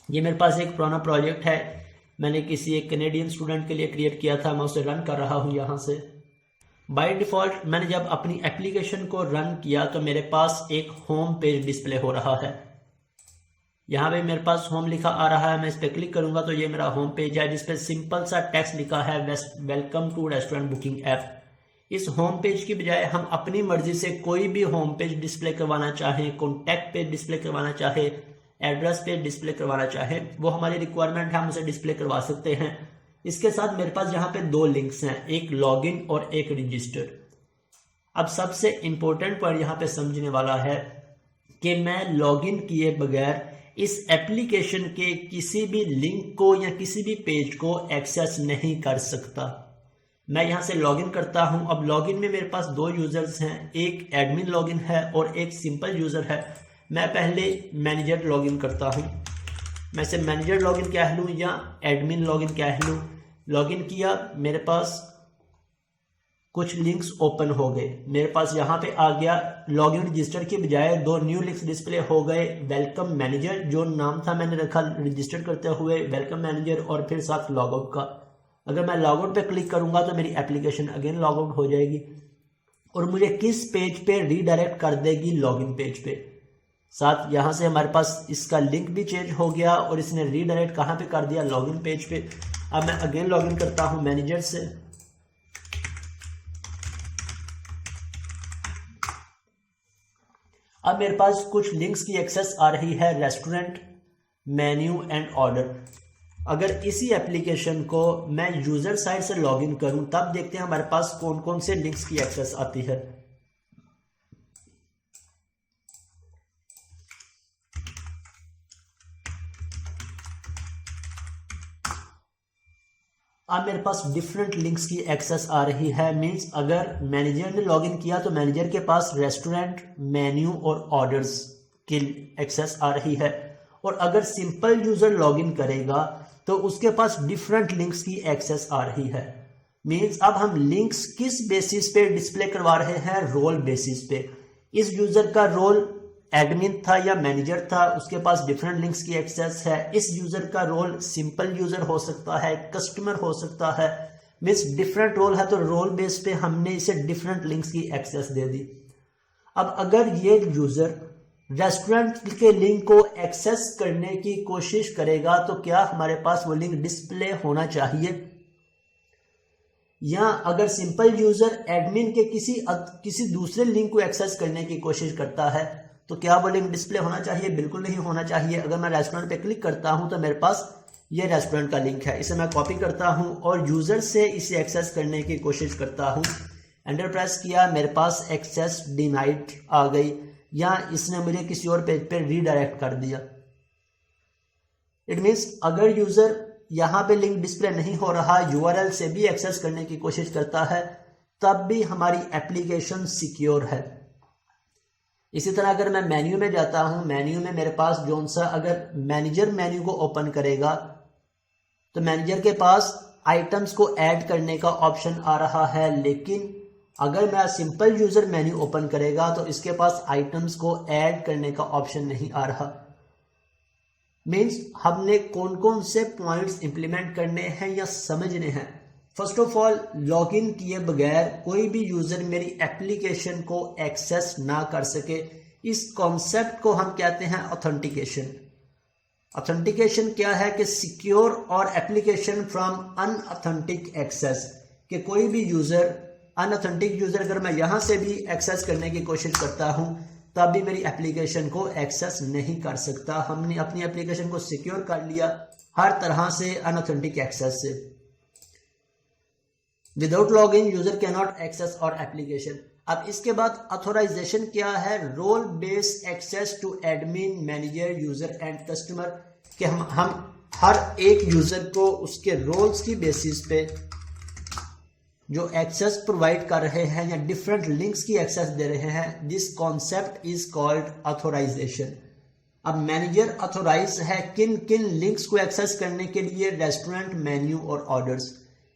ये मेरे पास एक पुराना प्रोजेक्ट है, मैंने किसी एक कनेडियन स्टूडेंट के लिए क्रिएट किया था, मैं उसे रन कर रहा हूँ यहाँ से। बाय डिफ़ॉल्ट मैंने जब अपनी एप्लीकेशन को रन किया तो मेरे पास एक होम पेज डिस्प्ले हो रहा है। यहाँ पे मेरे पास होम लिखा आ रहा है, मैं इस पर क्लिक करूंगा तो ये मेरा होम पेज है जिसपे सिंपल सा टेक्स्ट लिखा है welcome to restaurant booking app. इस होम पेज की बजाय हम अपनी मर्जी से कोई भी होम पेज डिस्प्ले करवाना चाहें, कॉन्टैक्ट पेज डिस्प्ले करवाना चाहे, एड्रेस पेज डिस्प्ले करवाना चाहे, वो हमारी रिक्वायरमेंट है, हम उसे डिस्प्ले करवा सकते हैं। इसके साथ मेरे पास यहाँ पे दो लिंक्स हैं, एक लॉगिन और एक रजिस्टर। अब सबसे इंपॉर्टेंट पॉइंट यहाँ पे समझने वाला है कि मैं लॉगिन किए बगैर इस एप्लीकेशन के किसी भी लिंक को या किसी भी पेज को एक्सेस नहीं कर सकता। मैं यहाँ से लॉगिन करता हूँ। अब लॉगिन में मेरे पास दो यूजर्स हैं, एक एडमिन लॉगिन है और एक सिंपल यूजर है। मैं पहले मैनेजर लॉगिन करता हूँ, मैं इसे मैनेजर लॉगिन कह लूँ या एडमिन लॉगिन कह लूँ। लॉगिन किया, मेरे पास कुछ लिंक्स ओपन हो गए। मेरे पास यहाँ पे आ गया लॉगिन रजिस्टर की बजाय दो न्यू लिंक्स डिस्प्ले हो गए, वेलकम मैनेजर जो नाम था मैंने रखा रजिस्टर करते हुए वेलकम मैनेजर, और फिर साथ लॉगआउट का। अगर मैं लॉगआउट पे क्लिक करूंगा तो मेरी एप्लीकेशन अगेन लॉगआउट हो जाएगी और मुझे किस पेज पे रीडायरेक्ट कर देगी, लॉगिन पेज पे। साथ यहाँ से हमारे पास इसका लिंक भी चेंज हो गया और इसने रीडायरेक्ट कहाँ पे कर दिया, लॉगिन पेज पे। अब मैं अगेन लॉगिन करता हूँ मैनेजर से। अब मेरे पास कुछ लिंक्स की एक्सेस आ रही है, रेस्टोरेंट, मेन्यू एंड ऑर्डर। अगर इसी एप्लीकेशन को मैं यूजर साइड से लॉगिन करूं तब देखते हैं हमारे पास कौन कौन से लिंक्स की एक्सेस आती है। अब मेरे पास डिफरेंट लिंक्स की एक्सेस आ रही है। मींस अगर मैनेजर ने लॉगिन किया तो मैनेजर के पास रेस्टोरेंट, मेन्यू और ऑर्डर्स की एक्सेस आ रही है, और अगर सिंपल यूजर लॉगिन करेगा तो उसके पास डिफरेंट लिंक्स की एक्सेस आ रही है। मींस अब हम लिंक्स किस बेसिस पे डिस्प्ले करवा रहे हैं, रोल बेसिस पे। इस यूजर का रोल एडमिन था या मैनेजर था, उसके पास डिफरेंट लिंक्स की एक्सेस है। इस यूजर का रोल सिंपल यूजर हो सकता है, कस्टमर हो सकता है। मीन्स डिफरेंट रोल है तो रोल बेस पे हमने इसे डिफरेंट लिंक्स की एक्सेस दे दी। अब अगर ये यूजर रेस्टोरेंट के लिंक को एक्सेस करने की कोशिश करेगा तो क्या हमारे पास वो लिंक डिस्प्ले होना चाहिए, या अगर सिंपल यूजर एडमिन के किसी दूसरे लिंक को एक्सेस करने की कोशिश करता है तो क्या वो लिंक डिस्प्ले होना चाहिए? बिल्कुल नहीं होना चाहिए। अगर मैं रेस्टोरेंट पे क्लिक करता हूं तो मेरे पास ये रेस्टोरेंट का लिंक है, इसे मैं कॉपी करता हूं और यूजर से इसे एक्सेस करने की कोशिश करता हूं। एंटर प्रेस किया, मेरे पास एक्सेस डिनाइड आ गई, या इसने मुझे किसी और पेज पे रीडायरेक्ट कर दिया। इट मीन्स अगर यूजर यहाँ पे लिंक डिस्प्ले नहीं हो रहा, यूआरएल से भी एक्सेस करने की कोशिश करता है, तब भी हमारी एप्लीकेशन सिक्योर है। इसी तरह अगर मैं मेन्यू में जाता हूं, मेन्यू में मेरे पास जोन सा, अगर मैनेजर मेन्यू को ओपन करेगा तो मैनेजर के पास आइटम्स को ऐड करने का ऑप्शन आ रहा है, लेकिन अगर मैं सिंपल यूजर मेन्यू ओपन करेगा तो इसके पास आइटम्स को ऐड करने का ऑप्शन नहीं आ रहा। मीन्स हमने कौन कौन से पॉइंट्स इंप्लीमेंट करने हैं या समझने हैं। फर्स्ट ऑफ ऑल, लॉगिन किए बगैर कोई भी यूजर मेरी एप्लीकेशन को एक्सेस ना कर सके, इस कॉन्सेप्ट को हम कहते हैं ऑथेंटिकेशन। ऑथेंटिकेशन क्या है कि सिक्योर और एप्लीकेशन फ्रॉम अनऑथेंटिक एक्सेस, कि कोई भी यूजर, अनऑथेंटिक यूजर अगर मैं यहां से भी एक्सेस करने की कोशिश करता हूं तब भी मेरी एप्लीकेशन को एक्सेस नहीं कर सकता। हमने अपनी एप्लीकेशन को सिक्योर कर लिया हर तरह से अनऑथेंटिक एक्सेस से। Without login user can not access our application. अब इसके बाद ऑथोराइजेशन क्या है, role based access to admin, manager, user and customer, कि हम हर एक यूजर को उसके रोल्स की बेसिस पे जो एक्सेस प्रोवाइड कर रहे हैं या डिफरेंट लिंक्स की एक्सेस दे रहे हैं, this concept is called authorisation. अब मैनेजर ऑथोराइज है किन किन लिंक्स को एक्सेस करने के लिए, रेस्टोरेंट, मेन्यू और ऑर्डर्स।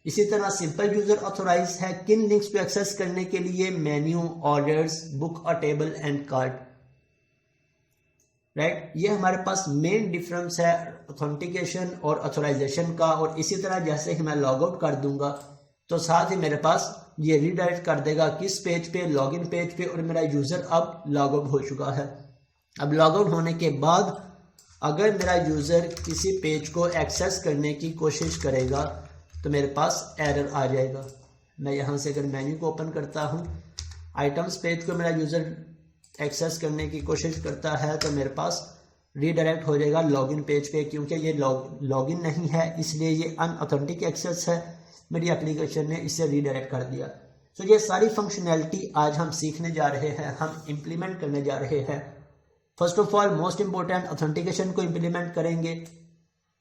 इसी तरह सिंपल यूजर ऑथोराइज है किन लिंक्स को एक्सेस करने के लिए, menu, orders, book a table and card. Right. ये हमारे पास मेन डिफरेंस है ऑथेंटिकेशन और ऑथराइजेशन का। और इसी तरह जैसे ही मैं लॉग आउट कर दूंगा तो साथ ही मेरे पास ये रीडायरेक्ट कर देगा किस पेज पे, लॉगिन पेज पे, और मेरा यूज़र अब लॉग आउट हो चुका है। अब लॉग आउट होने के बाद अगर मेरा यूज़र किसी पेज को एक्सेस करने की कोशिश करेगा तो मेरे पास एरर आ जाएगा। मैं यहाँ से अगर मेन्यू को ओपन करता हूँ, आइटम्स पेज को मेरा यूज़र एक्सेस करने की कोशिश करता है तो मेरे पास रीडायरेक्ट हो जाएगा लॉगिन पेज पे, क्योंकि ये लॉगिन नहीं है इसलिए ये अनऑथेंटिक एक्सेस है। मेरी एप्लीकेशन ने इसे रीडायरेक्ट कर दिया। तो ये सारी फंक्शनैलिटी आज हम सीखने जा रहे हैं, हम इम्प्लीमेंट करने जा रहे हैं। First of all most important authentication को इम्प्लीमेंट करेंगे,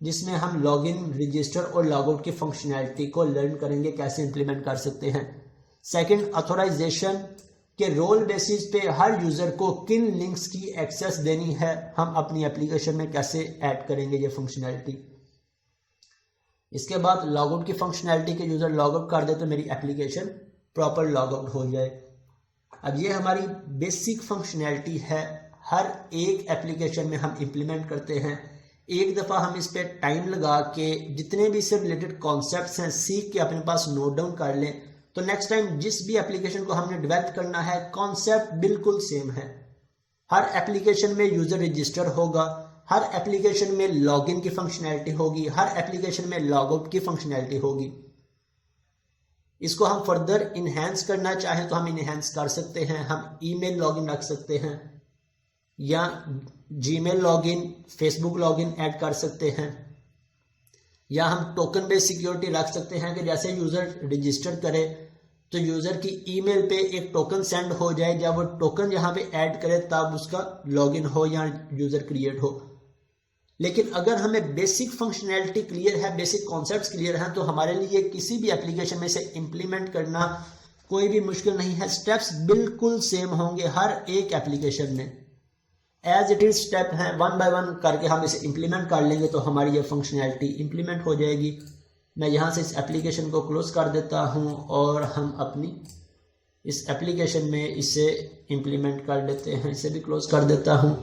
जिसमें हम लॉगिन, रजिस्टर और लॉगआउट की फंक्शनैलिटी को लर्न करेंगे कैसे इम्प्लीमेंट कर सकते हैं। सेकंड, ऑथराइजेशन के रोल बेसिस पे हर यूज़र को किन लिंक्स की एक्सेस देनी है, हम अपनी एप्लीकेशन में कैसे ऐड करेंगे ये फंक्शनैलिटी। इसके बाद लॉगआउट की फंक्शनैलिटी के यूज़र लॉगआउट कर दे तो मेरी एप्लीकेशन प्रॉपर लॉगआउट हो जाए। अब ये हमारी बेसिक फंक्शनैलिटी है, हर एक एप्लीकेशन में हम इम्प्लीमेंट करते हैं। एक दफ़ा हम इस पर टाइम लगा के जितने भी इससे रिलेटेड कॉन्सेप्ट्स हैं सीख के अपने पास नोट डाउन कर लें तो नेक्स्ट टाइम जिस भी एप्लीकेशन को हमने डेवलप करना है कॉन्सेप्ट बिल्कुल सेम है। हर एप्लीकेशन में यूज़र रजिस्टर होगा, हर एप्लीकेशन में लॉगिन की फंक्शनैलिटी होगी, हर एप्लीकेशन में लॉगआउट की फंक्शनैलिटी होगी। इसको हम फर्दर इन्हेंस करना चाहें तो हम इन्हेंस कर सकते हैं। हम ईमेल लॉगिन रख सकते हैं या Gmail login, Facebook login add कर सकते हैं, या हम टोकन बेस्ड सिक्योरिटी रख सकते हैं कि जैसे यूज़र रजिस्टर करे तो यूज़र की ईमेल पे एक टोकन सेंड हो जाए, जब वो टोकन यहाँ पे ऐड करे तब उसका लॉगिन हो या यूज़र क्रिएट हो। लेकिन अगर हमें बेसिक फंक्शनैलिटी क्लियर है, बेसिक कॉन्सेप्ट्स क्लियर हैं तो हमारे लिए किसी भी एप्लीकेशन में से इम्प्लीमेंट करना कोई भी मुश्किल नहीं है। स्टेप्स बिल्कुल सेम होंगे हर एक एप्लीकेशन में, एज इट इज स्टेप हैं, वन बाय वन करके हम इसे इम्प्लीमेंट कर लेंगे तो हमारी ये फंक्शनैलिटी इम्प्लीमेंट हो जाएगी। मैं यहाँ से इस एप्लीकेशन को क्लोज कर देता हूँ और हम अपनी इस एप्लीकेशन में इसे इम्प्लीमेंट कर लेते हैं। इसे भी क्लोज कर देता हूँ।